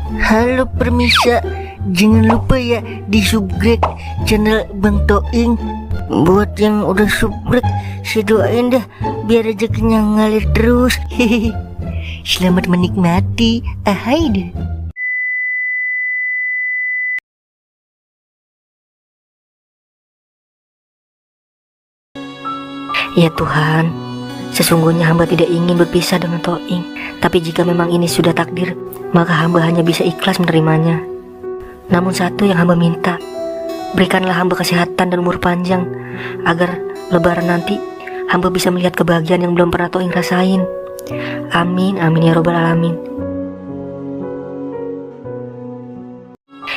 Halo permisa, jangan lupa ya di subscribe channel Bang Toing. Buat yang udah subscribe, saya doain dah biar rezekinya ngalir terus. Hehehe. Selamat menikmati. Ahai deh. Ya Tuhan, sesungguhnya hamba tidak ingin berpisah dengan Toing. Tapi jika memang ini sudah takdir, maka hamba hanya bisa ikhlas menerimanya. Namun satu yang hamba minta, berikanlah hamba kesehatan dan umur panjang, agar lebaran nanti hamba bisa melihat kebahagiaan yang belum pernah Toing rasain. Amin, amin ya robbal alamin.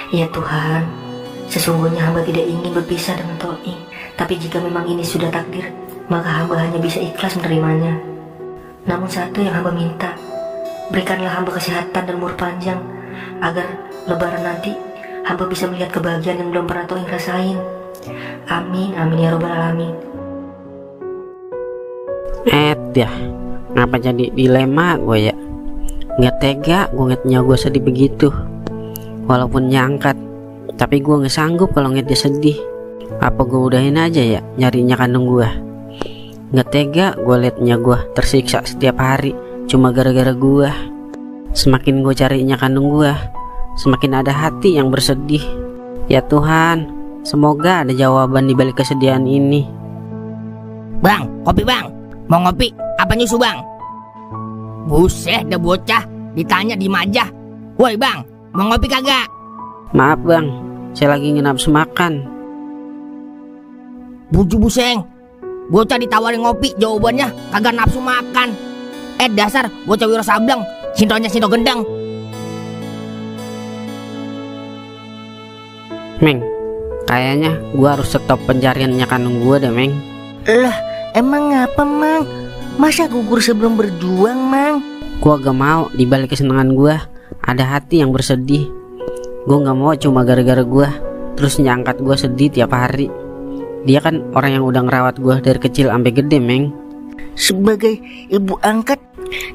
Ya Tuhan, sesungguhnya hamba tidak ingin berpisah dengan Toing. Tapi jika memang ini sudah takdir, maka hamba hanya bisa ikhlas menerimanya. Namun satu yang hamba minta, berikanlah hamba kesehatan dan umur panjang, agar lebaran nanti hamba bisa melihat kebahagiaan yang belum pernah Toing rasain. Amin, amin ya robbal alamin. Ya, ngapa jadi dilema gue ya? Nggak tega gue ngeliatnya gue sedih begitu. Walaupun nyangkat, tapi gue nggak sanggup kalau ngeliat dia sedih. Apa gue udahin aja ya nyarinya kandung gue? Nggak tega gue liatnya gue tersiksa setiap hari cuma gara-gara gue. Semakin gue carinya kandung gue, semakin ada hati yang bersedih. Ya Tuhan, semoga ada jawaban di balik kesedihan ini. Bang, kopi bang. Mau ngopi? Apa nyusu bang? Buset, dah bocah ditanya di aja. Woi bang, mau ngopi kagak? Maaf bang, saya lagi nggak nafsu makan. Buju buseng, bocah ditawarin ngopi, jawabannya kagak nafsu makan. Dasar bocah wiro sableng, sintonya sinto gendang. Meng, kayaknya gua harus stop pencariannya kandung gua deh Meng. Lah, emang ngapa Mang? Masa gugur sebelum berjuang Mang? Gua gak mau dibalik kesenangan gua ada hati yang bersedih. Gua gak mau cuma gara-gara gua terus nyangkat gua sedih tiap hari. Dia kan orang yang udah ngerawat gua dari kecil sampai gede Meng. Sebagai ibu angkat,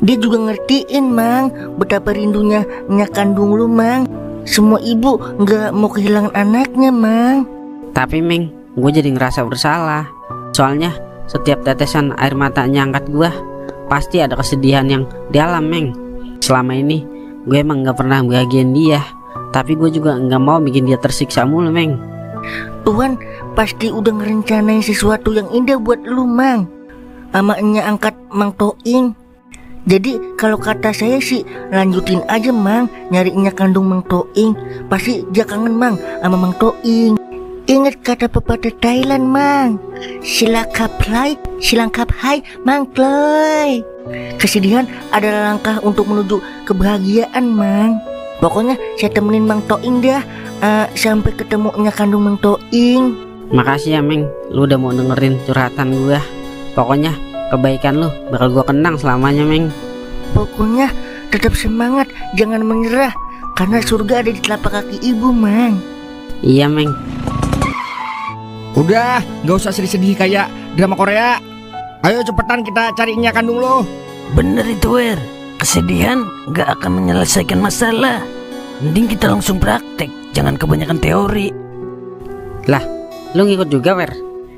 dia juga ngertiin Mang betapa rindunya nyak kandung lu Mang. Semua ibu gak mau kehilangan anaknya Mang. Tapi Meng, gue jadi ngerasa bersalah. Soalnya setiap tetesan air matanya angkat gue pasti ada kesedihan yang dalam Meng. Selama ini gue emang gak pernah bahagiain dia, tapi gue juga gak mau bikin dia tersiksa mulu Meng. Tuhan pasti udah ngerencanain sesuatu yang indah buat lu Mang, sama enya angkat Mang Toing. Jadi kalau kata saya sih lanjutin aja Mang nyarinya kandung Mang Toing. Pasti dia kangen Mang sama Mang Toing. Ingat kata pepatah Thailand Mang, silangkap hai Mang Kloy. Kesedihan adalah langkah untuk menuju kebahagiaan Mang. Pokoknya saya temenin Mang Toing dah sampai ketemunya kandung Mang Toing. Makasih ya Meng, lu udah mau dengerin curhatan gue. Pokoknya kebaikan lu bakal gue kenang selamanya Meng. Pokoknya tetap semangat, jangan menyerah, karena surga ada di telapak kaki ibu Mang. Iya Meng. Udah, gak usah sedih-sedih kayak drama Korea. Ayo cepetan kita carinya kandung lo. Bener itu Wer, kesedihan gak akan menyelesaikan masalah. Mending kita langsung praktek, jangan kebanyakan teori. Lah, lu ngikut juga Wer?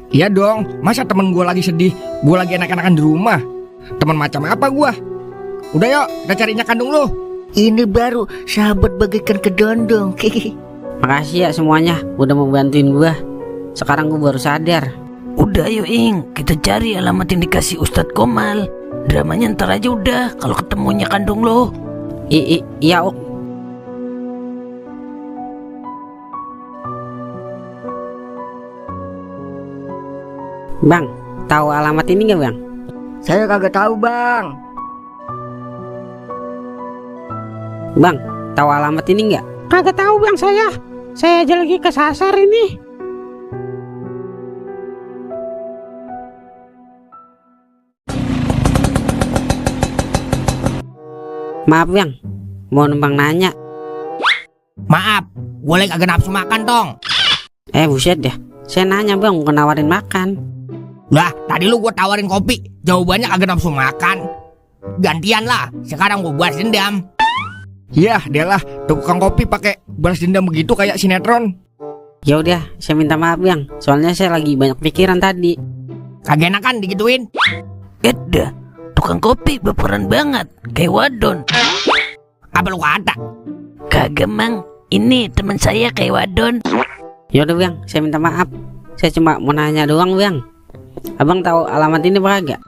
Iya dong, masa temen gue lagi sedih, gue lagi enak-enakan di rumah. Temen macam apa gue? Udah yuk, kita carinya kandung lo. Ini baru sahabat bagaikan kedondong. Makasih ya semuanya udah mau bantuin gue. Sekarang gue baru sadar. Udah yuk Ing, kita cari alamat yang dikasih Ustadz Komal. Dramanya ntar aja udah, kalau ketemunya kandung lo. Iya Ok. Bang, tahu alamat ini gak Bang? Saya kagak tahu bang. Bang, tahu alamat ini gak? Kagak tahu Bang saya. Saya aja lagi kesasar ini. Maaf Bang, mau numpang nanya. Maaf, gue lagi kagak nafsu makan tong. Buset deh, saya nanya Bang, bukan nawarin makan. Lah, tadi lu gue tawarin kopi, jawabannya kagak nafsu makan. Gantian lah, sekarang gue buat dendam. Yah, dialah tukang kopi pakai balas dendam begitu kayak sinetron. Ya udah, saya minta maaf Bang. Soalnya saya lagi banyak pikiran tadi. Kagak enakan digituin. Eda, tukang kopi baperan banget, kayak wadon. Apa lu kata? Kagak mang, ini teman saya kayak wadon. Ya udah Bang, saya minta maaf. Saya cuma mau nanya doang Bang. Abang tahu alamat ini apa enggak?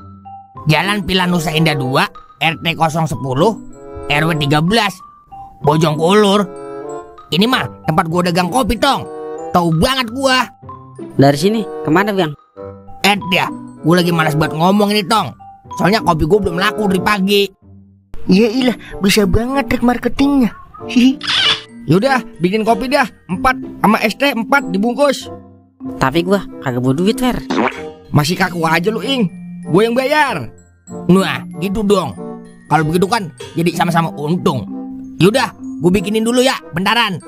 Jalan Pila Nusa Indah 2, RT 010, RW 13, Bojongkulur. Ini mah tempat gua dagang kopi, Tong. Tahu banget gua. Dari sini kemana Bang? Ya, gua lagi malas buat ngomong ini, Tong. Soalnya kopi gua belum laku dari pagi. Ya ilah, bisa banget trik marketingnya. Hihi. Yaudah, bikin kopi dah 4 sama es teh 4 dibungkus. Tapi gua kagak bawa duit Fer. Masih kaku aja lu, Ing. Gue yang bayar. Nah, gitu dong. Kalau begitu kan jadi sama-sama untung. Yaudah, gue bikinin dulu ya, bentaran.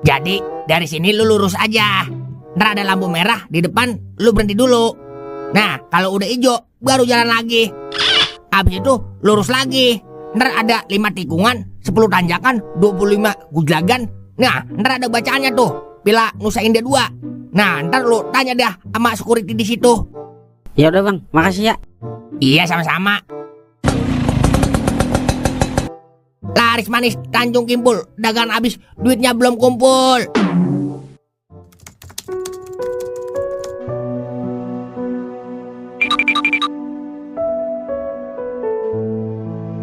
Jadi dari sini lu lurus aja. Ntar ada lampu merah di depan, lu berhenti dulu. Nah, kalau udah hijau, baru jalan lagi. Habis itu lurus lagi. Ntar ada 5 tikungan, 10 tanjakan, 25 gujlagan. Nah, ntar ada bacaannya tuh, Pila Nusa Indah 2. Nah, ntar lu tanya dah sama security di situ. Ya udah Bang, makasih ya. Iya, sama-sama. Laris manis Tanjung Kimpul, dagangan habis, duitnya belum kumpul.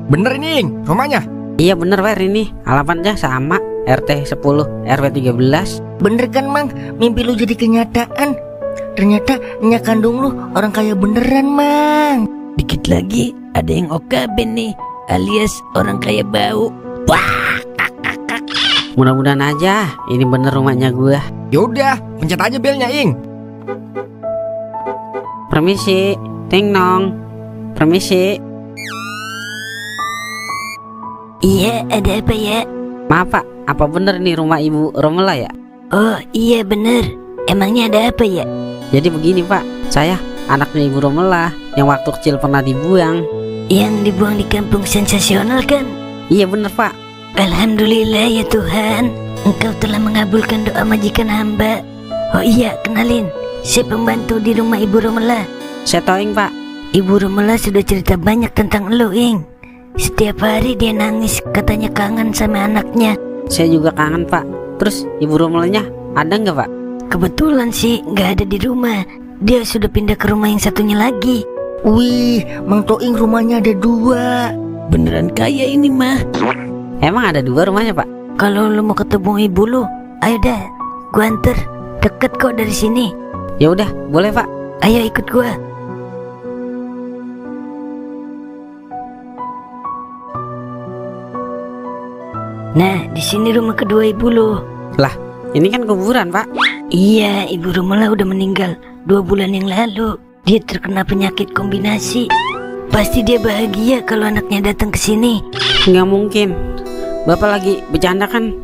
Bener ini, Ing, rumahnya. Iya bener Fer, ini alamatnya sama, RT 10 RW 13. Bener kan Mang, mimpi lu jadi kenyataan. Ternyata nyak kandung lu orang kaya beneran Mang. Dikit lagi ada yang OKB nih, alias orang kaya bau. Wah, Mudah-mudahan aja ini bener rumahnya gua. Yaudah, pencet aja belnya, Ing. Permisi, ting nong. Permisi. iya ada apa ya? Maaf Pak, apa bener nih rumah Ibu Romela ya? Oh iya bener, emangnya ada apa ya? Jadi begini Pak, saya anaknya Ibu Romela yang waktu kecil pernah dibuang. Yang dibuang di kampung sensasional kan? Iya bener Pak. Alhamdulillah ya Tuhan, Engkau telah mengabulkan doa majikan hamba. Oh iya, kenalin, saya pembantu di rumah Ibu Romela. Saya Toing Pak. Ibu Romela sudah cerita banyak tentang elu, Ing. Setiap hari dia nangis, katanya kangen sama anaknya. Saya juga kangen Pak. Terus Ibu Romelanya ada nggak Pak? Kebetulan sih nggak ada di rumah. Dia sudah pindah ke rumah yang satunya lagi. Wih, Mang Toing rumahnya ada 2. Beneran kaya ini mah. Emang ada 2 rumahnya Pak? Kalau lu mau ketemu ibu lu, ayo dah, gua anter. Deket kok dari sini. Ya udah, boleh Pak. Ayo ikut gua. Nah, di sini rumah kedua ibu lu. Lah, ini kan kuburan Pak. Iya, Ibu Romela udah meninggal 2 bulan yang lalu. Dia terkena penyakit kombinasi. Pasti dia bahagia kalau anaknya datang ke sini. Nggak mungkin. Bapak lagi bercanda kan?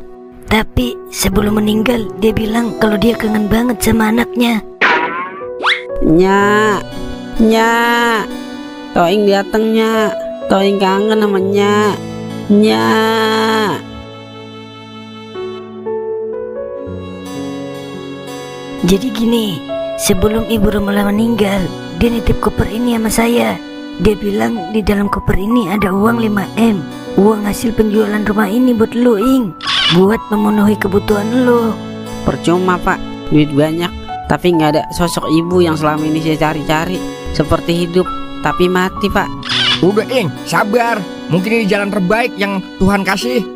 Tapi sebelum meninggal dia bilang kalau dia kangen banget sama anaknya. Nya, Toing dateng Nya. Toing kangen sama Nya. Jadi gini, sebelum Ibu Romela meninggal, dia nitip koper ini sama saya. Dia bilang di dalam koper ini ada uang 5M, uang hasil penjualan rumah ini buat lo, Ing, buat memenuhi kebutuhan lo. Percuma Pak, duit banyak, tapi nggak ada sosok ibu yang selama ini saya cari-cari. Seperti hidup, tapi mati Pak. Udah, Ing, sabar. Mungkin ini jalan terbaik yang Tuhan kasih.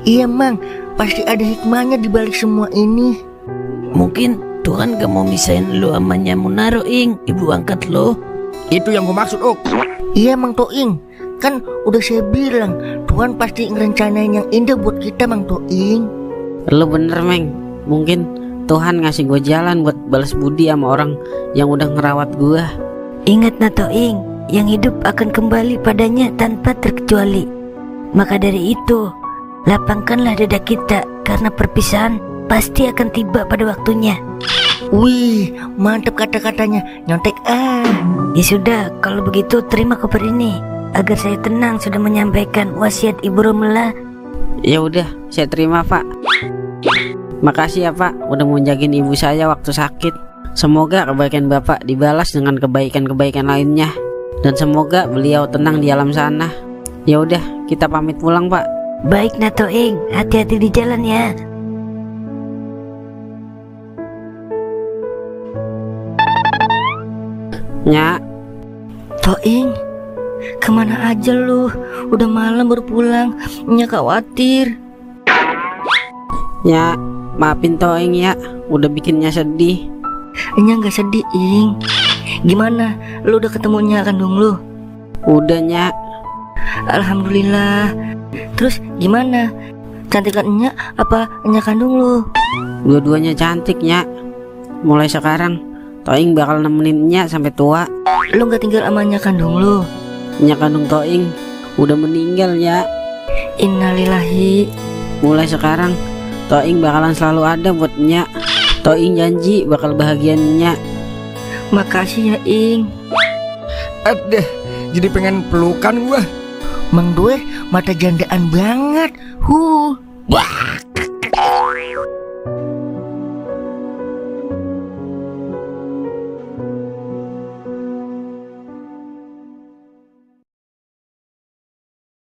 Iya Mang, pasti ada hikmahnya di balik semua ini. Mungkin Tuhan gak mau misahin lo sama Nyamunaro, Ing, ibu angkat lo. Itu yang gue maksud, Uk. Iya Mang Toing, kan udah saya bilang Tuhan pasti ngerencanain yang indah buat kita Mang Toing. Lu bener Meng, mungkin Tuhan ngasih gue jalan buat balas budi sama orang yang udah ngerawat gue. Ingat Nato Ing, yang hidup akan kembali padanya tanpa terkecuali. Maka dari itu, lapangkanlah dada kita, karena perpisahan pasti akan tiba pada waktunya. Wih, mantap kata-katanya, nyontek ah. Ya sudah, kalau begitu terima koper ini agar saya tenang sudah menyampaikan wasiat Ibu Romela. Ya udah, saya terima, Pak. Makasih ya, Pak, udah mau jagain ibu saya waktu sakit. Semoga kebaikan Bapak dibalas dengan kebaikan-kebaikan lainnya, dan semoga beliau tenang di alam sana. Ya udah, kita pamit pulang, Pak. Baik Natoing, hati-hati di jalan ya. Nyak, Toing, kemana aja lu? Udah malam baru pulang, Nya khawatir. Nyak, maafin Toing ya, udah bikinnya sedih. Nya nggak sedih, Ing. Gimana, lu udah ketemu Nya kandung lu? Udah, Nyak. Alhamdulillah. Terus gimana? Cantikan Nya apa Nya kandung lu? Dua-duanya cantik, Nyak. Mulai sekarang Toing bakal nemenin Nyak sampai tua. Lu nggak tinggal sama Nya kandung lu? Nyak kandung Toing udah meninggal, Nyak. Innalillahi. Mulai sekarang Toing bakalan selalu ada buat Nyak. Toing janji bakal bahagiain Nyak. Makasih ya, Ing. Aduh, jadi pengen pelukan gua. Mang Doer mata jandaan banget. Wah.